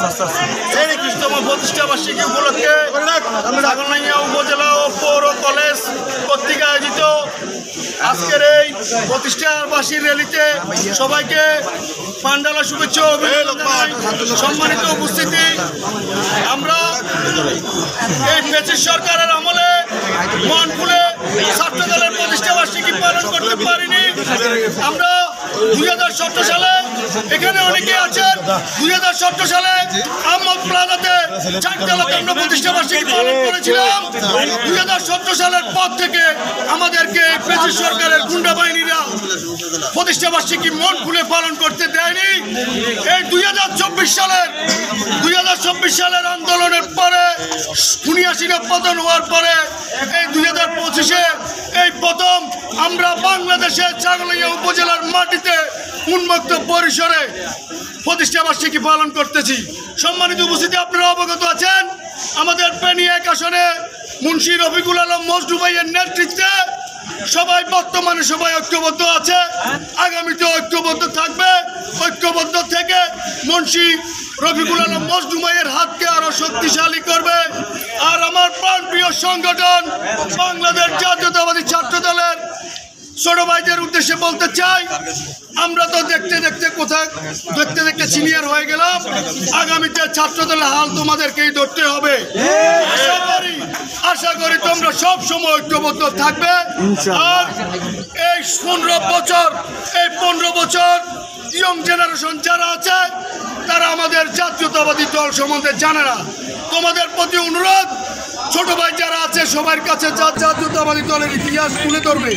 খ্রিস্টম প্রতিষ্ঠা বার্ষিকী উপলক্ষে ছাগলনাইয়া উপজেলা ও পৌর কলেজ কর্তৃক আয়োজিত আজকের এই প্রতিষ্ঠা বার্ষিকী র্যালিতে সবাইকে পান্ডালা শুভেচ্ছা সম্মানিত উপস্থিতি। আমরা এই ফ্যাসিস্ট সরকারের আমলে মন খুলে ছাত্র দলের প্রতিষ্ঠা বার্ষিকী পালন করতে পারিনি। আমরা 2017 সালে এখানে অনেকে আছেন, 2017 সালে আহমদ প্লাজাতে চারতলাতে আমরা প্রতিষ্ঠা বার্ষিকী পালন করেছিলাম। 2017 সালের পর থেকে আমাদেরকে ফ্যাসিস্ট সরকারের গুন্ডা বাহিনীরা প্রতিষ্ঠা বার্ষিকী মন খুলে পালন করতে দেয়নি। এই 2024 সালের আন্দোলনের পরে খুনিয়াসীরা পতন হওয়ার পরে এই 2025-এ এই প্রথম আমরা বাংলাদেশের ছাগলনাইয়া উপজেলার মাটিতে উন্মুক্ত পরিসরে প্রতিষ্ঠা বার্ষিকী পালন করতেছি। সম্মানিত উপস্থিতি, আপনারা অবগত আছেন আমাদের ফেনী 1 আসনে মুন্সি রফিকুল আলম মজনু ভাইয়ের নেতৃত্বে সবাই বর্তমানে সবাই ঐক্যবদ্ধ আছে, আগামীতে ঐক্যবদ্ধ থাকবে। ঐক্যবদ্ধ থেকে মুন্সি রফিকুল আলম মজনু ভাইয়ের হাতকে আরো শক্তিশালী করবে। আর আমার প্রাণপ্রিয় সংগঠন বাংলাদেশ জাতীয়তাবাদী ছাত্র দলের ছোট ভাইদের উদ্দেশ্যে বলতে চাই, আমরা তো দেখতে দেখতে সিনিয়র হয়ে গেলাম। আগামীতে ছাত্র দলের হাল তোমাদেরকেই ধরতে হবে। আশা করি তোমরা সব সময় ঐক্যবদ্ধ থাকবে। আর এই 15 বছর ইয়ং জেনারেশন যারা আছে তারা আমাদের জাতীয়তাবাদী দল সম্বন্ধে জানে না। তোমাদের প্রতি অনুরোধ, ছোট ভাই যারা আছে সবার কাছে জাতীয়তাবাদী দলের ইতিহাস তুলে ধরবে,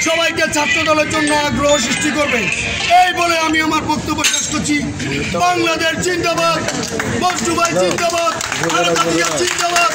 সবাইকে ছাত্র দলের জন্য আগ্রহ সৃষ্টি করবে। এই বলে আমি আমার বক্তব্য শেষ করছি। বাংলাদেশ জিন্দাবাদ, মজনু ভাই জিন্দাবাদ, জিন্দাবাদ।